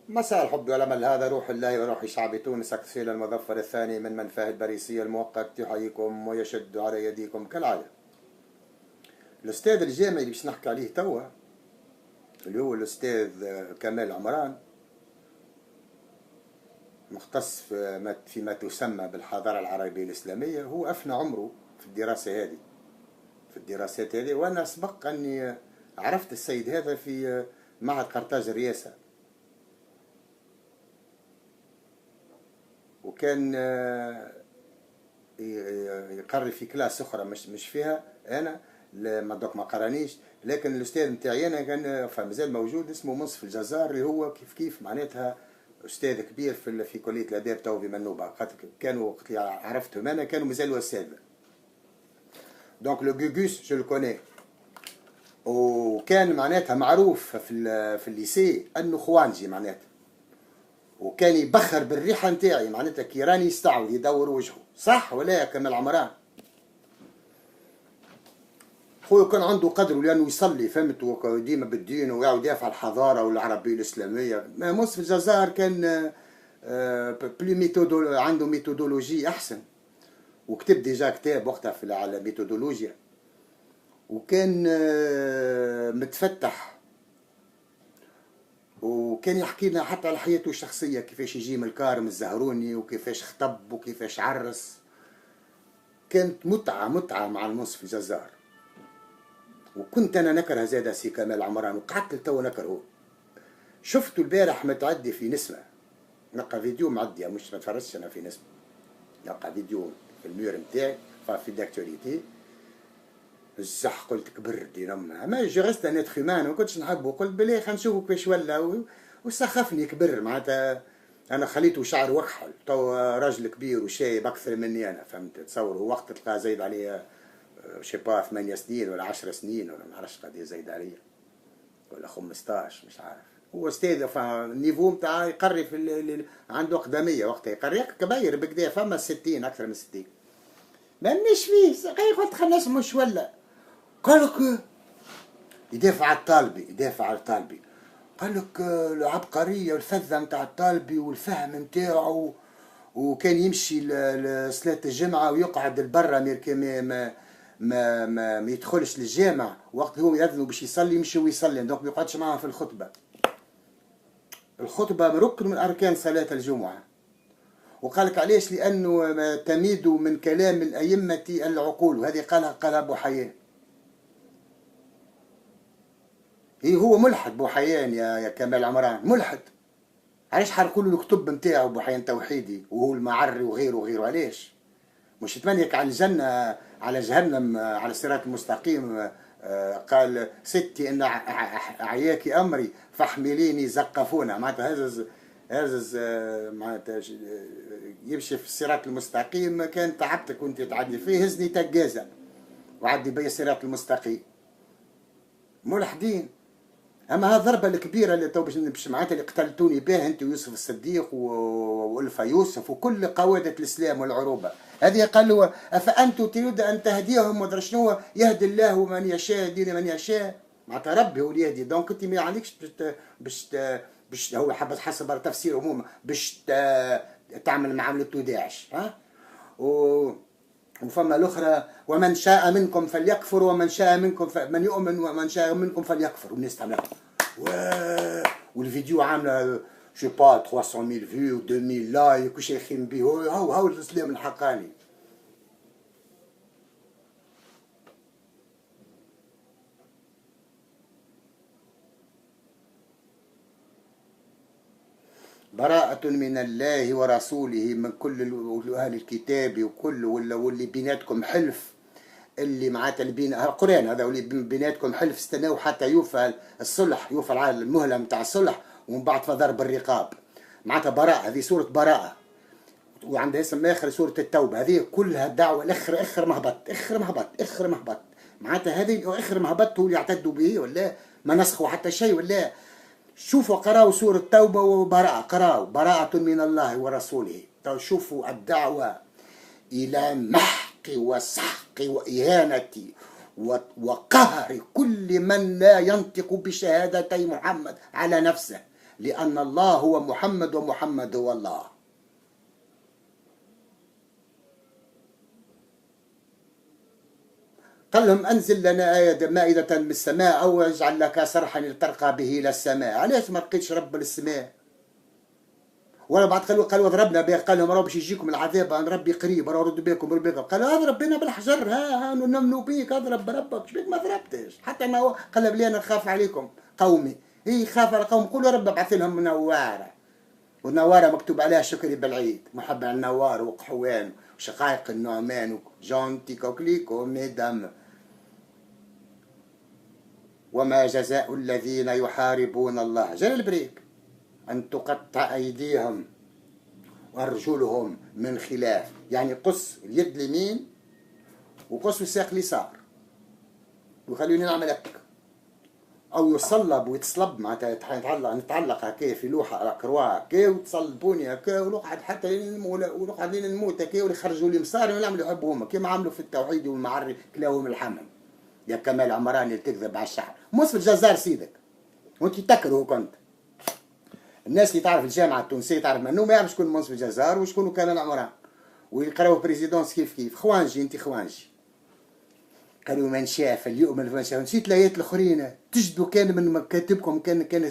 مساء الحب والأمل، هذا روح الله وروح شعب تونس أكسيل المظفر الثاني من منفاه البريسية المؤقت يحييكم ويشد على يديكم كالعادة. الأستاذ الجامعي اللي باش نحكي عليه توا اللي هو الأستاذ كمال عمران، مختص فيما تسمى بالحضارة العربية الإسلامية. هو أفنى عمره في الدراسة هذه، في الدراسات هذه، وأنا سبق أني عرفت السيد هذا في معهد قرطاج الرئاسة، وكان يقرر في كلاس أخرى مش فيها أنا، ما دوك ما قرانيش، لكن الأستاذ نتاعي أنا كان فمازال موجود، اسمه منصف الجزار، اللي هو كيف معناتها أستاذ كبير في كلية الآداب تو بمنوبة. كانوا وقت اللي عرفتهم أنا كانوا مازالوا أساتذة. دونك لو جوجوس جو لو كوني، وكان معناتها معروف في الليسي أنه خوانجي معناتها، وكان يبخر بالريحة نتاعي معناتها كي راني يستعوذ يدور وجهه، صح ولا يا كمال عمران؟ خويا كان عنده قدر لأنه يصلي، فهمت، ديما بالدين ويعاود يدافع الحضارة والعربية الإسلامية. منصف الجزار كان عنده ميثودولوجي أحسن، وكتب ديجا كتاب وقتها على الميثودولوجيا، وكان متفتح، وكان يحكي لنا حتى على حياته الشخصية، كيفاش يجي من الكارم الزهروني وكيفاش خطب وكيفاش عرس. كانت متعة مع المنصف الجزار. وكنت أنا نكره زاد سي كمال عمران، وقعدت تو نكرهه. شفته البارح متعدي في نسمة، نلقى فيديو معدي، مش ما تفرجتش أنا في نسمة، نلقى فيديو في الميور نتاعي في داكتوريتي. الزح قلت كبر دي نمها، ما جو ريست ان اتر هيومان، ما كنتش نحبه، قلت بلي خلينا نشوفوا كيفاش ولا، وسخفني كبر معناتها. انا خليته شعر وكحل، تو راجل كبير وشايب اكثر مني انا، فهمت؟ تصور هو وقت تلقاه زايد عليا شيبا 8 سنين ولا 10 سنين ولا ما نعرفش قد زايد عليا، ولا 15 مش عارف. هو استاذ النيفو نتاع يقري عنده اقدميه وقتها، يقري كبير بكدا، فما 60 اكثر من 60. مانيش فيه قلت خلينا نسمعوا شو ولا. قال لك يدافع على الطالبي، قال لك العبقريه والفذه نتاع الطالبي والفهم نتاعو، وكان يمشي لصلاة الجمعة ويقعد البرا ما يدخلش للجامع، وقت هو يأذنوا باش يصلي يمشي ويصلي، دونك ما يقعدش معهم في الخطبة ركن من أركان صلاة الجمعة. وقال لك علاش؟ لأنه تميد من كلام الأئمة العقول، وهذه قالها أبو حيان. هو ملحد بو حيان يا كمال عمران، ملحد. علاش حرقوا له الكتب نتاعو بو حيان توحيدي وهو المعري وغيره؟ علاش مش يتمنيك على الجنة على جهنم على الصراط المستقيم؟ قال ستي ان اعياك امري فاحمليني زقفونا، معناتها هزز معناتها يمشي في الصراط المستقيم، كان تعبتك وانت تعدي فيه، هزني تجازا وعدي بي الصراط المستقيم. ملحدين. اما هالضربه الكبيره اللي تو باش معناتها اللي قتلتوني بها انت ويوسف الصديق والفا يوسف وكل قواده الاسلام والعروبه، هذه قال له افانتم تريد ان تهديهم ودرا شنو، يهدي الله من يشاء، دين من يشاء، معناتها ربي هو اللي يهدي. دونك انت ما عليكش باش هو حسب تفسير عموما باش تعمل معامله داعش، ها. وفما الاخرى ومن شاء منكم فليكفر ومن شاء منكم من يؤمن ومن شاء منكم فليكفر، والناس تعمل والفيديو عامله جو با 300,000 فيو 2000 لايك وشيخين بيه. هاو الاسلام الحقاني. براءة من الله ورسوله من كل أهل الكتاب وكل واللي بيناتكم حلف، اللي معناتها اللي بين القرآن هذا، واللي بيناتكم حلف استناوا حتى يوفى الصلح، يوفى المهلة نتاع الصلح، ومن بعد فضرب الرقاب. معناتها براءة، هذه سورة براءة، وعندها اسم آخر سورة التوبة. هذه كلها دعوة اخر مهبط. معناتها هذه اخر مهبط هو اللي يعتدوا به، ولا ما نسخوا حتى شيء ولا. شوفوا قراوا سورة التوبة وبراءة، قراوا براءة من الله ورسوله. شوفوا الدعوة إلى محق وسحق وإهانة وقهر كل من لا ينطق بشهادتي محمد على نفسه. لأن الله هو محمد ومحمد هو الله. قال لهم أنزل لنا آية مائدة من السماء أو اجعل لك سرحا لترقى به إلى السماء. علاش ما لقيتش رب للسماء؟ ولا بعد قالوا ضربنا به، قال لهم راه باش يجيكم العذاب، أنا ربي قريب، راه رد بكم ربكم. قالوا اضرب بنا بالحجر، ها نمنوا بيك، اضرب بربك، شبيك ما ضربتش؟ حتى ما هو قال بلي أنا نخاف عليكم قومي، هي خاف على قوم، قولوا رب ابعث لهم نوارة، والنوارة مكتوب عليها شكري بالعيد، محب على النوار وقحوان وشقائق النعمان وجونتي كوكليكو ميدام. وما جزاء الذين يحاربون الله، جل البريك، أن تقطع أيديهم وأرجلهم من خلاف، يعني قص اليد اليمين وقص الساق اليسار ويخلوني نعمل هكا، أو يصلب ويتصلب معناتها نتعلق هكا في لوحة على كروا هكا وتصلبوني هكا ونقعد حتى ونقعد لين نموت هكا ويخرجوا لي مصاري ونعملوا يحبوهم كيما عملوا في التوحيد والمعري كلاهم الحمم. يا كمال عمراني اللي تكذب على الشعب، مصر الجزائر سيدك وانت تكره كنت. الناس اللي تعرف الجامعه التونسيه تعرف منو ما يعرف شكون منصف الجزائر وشكون كمال عمران، ويقراو بريزيدونس كيف خوانجي انت خوانجي. قالوا من شاف اليوم من شاف، نسيت الايات الاخرين تجدوا كان من مكاتبكم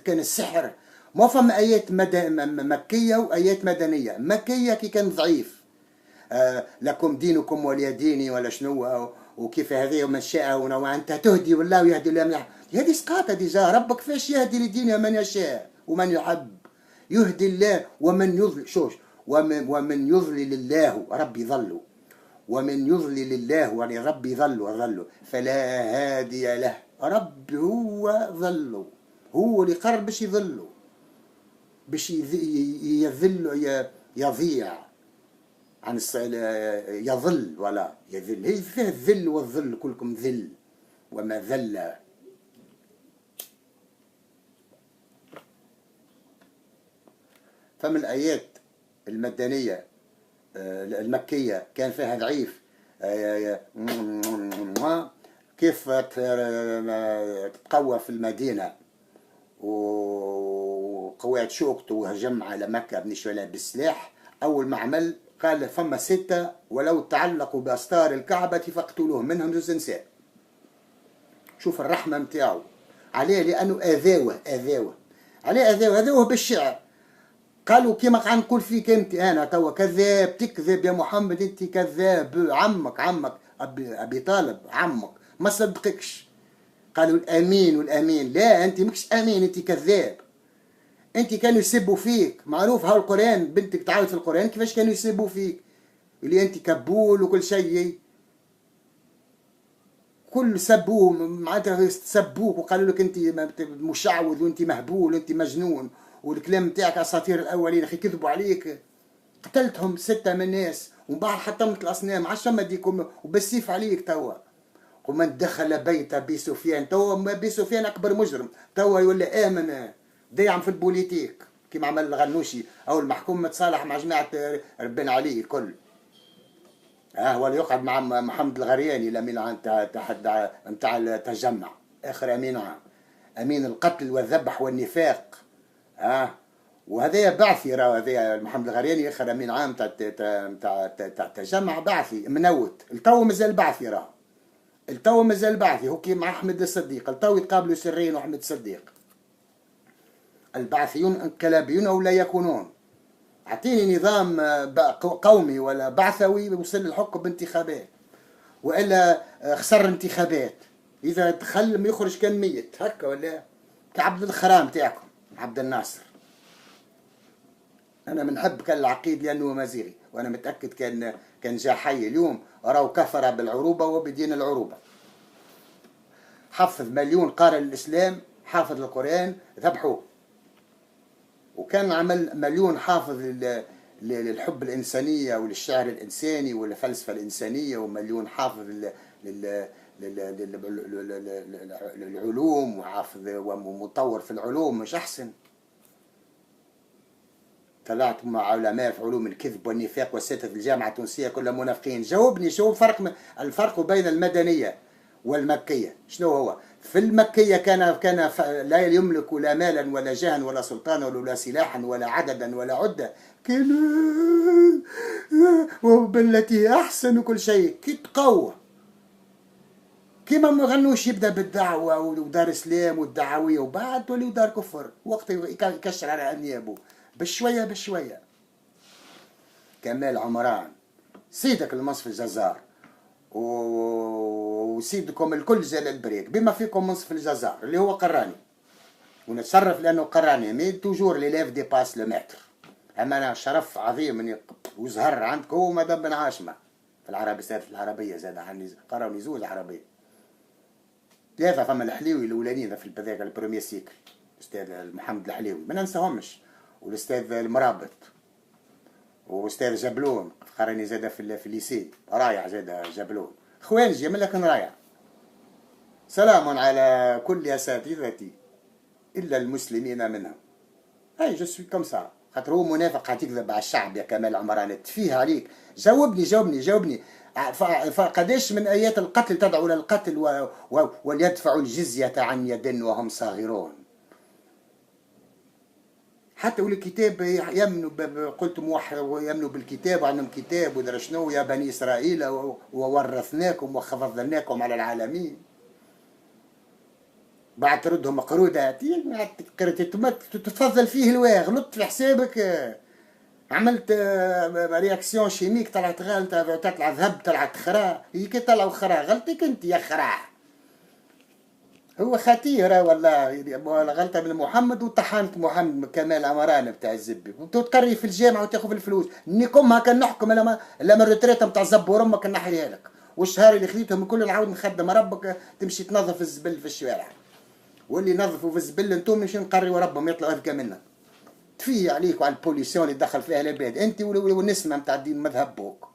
كان السحر. ما فما ايات مكيه وايات مدنيه. مكيه كي كان ضعيف لكم دينكم ولي ديني ولا شنو، وكيف هذه ومن شاء وانت تهدي والله يهدي الله. هذه سقاطه ديجا، ربك كيفاش يهدي لدينه من يشاء ومن يحب، يهدي الله ومن يضلل شوش ومن يضلل الله ربي ضلوا، ومن يضلل الله يعني ربي ضلوا فلا هادي له. رب هو ضلوا، هو اللي قرر باش يضلوا، باش يضل يضيع عن يضل ولا يذل. هي فيه الذل والظل، كلكم ذل وما ذل. فمن الآيات المدنية المكية كان فيها ضعيف، كيف تقوى في المدينة وقوات شوكته وهجم على مكة بن شوالة بالسلاح. أول ما عمل قال فما 6 ولو تعلقوا بأستار الكعبة فاقتلوهم، منهم 2 نساء. شوف الرحمة متاعه عليه، لأنه أذاوه عليه، أذاوه بالشعر. قالوا كيما قاعد نقول فيك انت انا توا كذاب، تكذب يا محمد، انت كذاب، عمك ابي طالب عمك ما صدقكش. قالوا الامين والامين، لا انت ماكش امين، انت كذاب. انت كانوا يسبوا فيك، معروف ها القران، بنتك تعاود في القران كيفاش كانوا يسبوا فيك، اللي انت كبول وكل شيء، كل سبوه معناتها سبوك وقالوا لك انت مشعوذ وانت مهبول وانت مجنون، والكلام نتاعك اساطير الاولين. اخي كذبوا عليك، قتلتهم 6 من الناس ومن بعد حطمت الاصنام عشان ديكم وبالسيف عليك توا. ومن دخل بيت ابي سفيان، توا ابي سفيان اكبر مجرم، توا يولي امن دايم في البوليتيك كيما عمل الغنوشي او المحكوم متصالح مع جماعه ربنا عليه الكل. هو اللي يقعد مع محمد الغرياني الامين العام نتاع التجمع، اخر امين عام، امين القتل والذبح والنفاق. وهذا بعثي، راه هذا محمد الغرياني اخر امين عام تاع التجمع، بعثي منوت التو مازال بعثي، راه التو مازال بعثي، هو كي مع احمد الصديق التو يتقابلوا سرين واحمد الصديق. البعثيون انقلابيون او لا يكونون. اعطيني نظام قومي ولا بعثوي وصل للحكم بانتخابات، والا خسر انتخابات، اذا دخل ما يخرج كان ميت هكا، ولا كعبد الخرام تاعكم عبد الناصر. انا منحب كان العقيد لانه مزيغي، وانا متاكد كان جا حي اليوم راهو كفر بالعروبه وبدين العروبه. حفظ 1,000,000 قارئ الاسلام، حافظ القران ذبحوه، وكان عمل 1,000,000 حافظ للحب الإنسانية وللشعر الإنساني والفلسفة الإنسانية، و1,000,000 حافظ للعلوم وحافظ ومطور في العلوم. مش أحسن؟ طلعت مع علماء في علوم الكذب والنفاق والستة في الجامعة التونسية كلها منافقين. جاوبني شو الفرق بين المدنية والمكية. شنو هو؟ في المكية كان لا يملك لا مالا ولا جاها ولا سلطانا ولا سلاحا ولا عددا ولا عدة، كان وبالتي أحسن كل شيء. كي تقوى كيما ما غنوش يبدا بالدعوة ودار اسلام والدعوية وبعد تولي دار كفر، وقت يكشر على انيابه بشوية بشوية. كمال عمران سيدك المصفي الجزار وسيدكم الكل زال البريك بما فيكم منصف الجزار اللي هو قراني، ونتصرف لانه قراني مي توجور لي ليف دي باس لو متر. اما انا شرف عظيم اني وزهر عندكم مدام بن عاشمه في العربية العربيه زاد عني قراني زوج عربيه ثلاثه. فما الحليوي الاولانيين في البذاك البروميير سيكل، الاستاذ محمد الحليوي ما ننساهمش، والاستاذ المرابط، واستاذ جبلون قراني زاد في الليسي رايع زاد جبلون، خوانجي من لكن رايع. سلام على كل اساتذتي الا المسلمين منهم. اي جو سوي كوم سا، خاطر هو منافق هتكذب على الشعب يا كمال عمران، تفيه عليك. جاوبني فقداش من ايات القتل تدعو للقتل وليدفعوا الجزية عن يد وهم صاغرون. حتى والكتاب يمنوا قلت موحد يمنوا بالكتاب وعندهم كتاب ودرا شنو يا بني اسرائيل وورثناكم وخفضناكم على العالمين. بعد تردهم قرودة تتفضل فيه الواغ، غلطت في حسابك، عملت رياكسيون شيميك طلعت غالطة، تطلع ذهب طلعت خرا، كي طلعوا خرا غلطك انت يا خرا. هو خطيرة والله غلطة من محمد وطحنت محمد كمال عمران بتاع الزبي، وتقري في الجامعة وتاخذ الفلوس. نيكم هكا نحكم لما الريتريتا بتاع الزب ورمك نحيها لك، والشهر اللي خذيتهم كل العود مخدم ربك تمشي تنظف الزبل في الشوارع، واللي نظفوا في الزبل انتم مش نقري وربهم يطلعوا اذكى منا. تفي عليك وعلى البوليسيون اللي دخل فيها العباد انت والنسمه نتاع الدين مذهب بوك.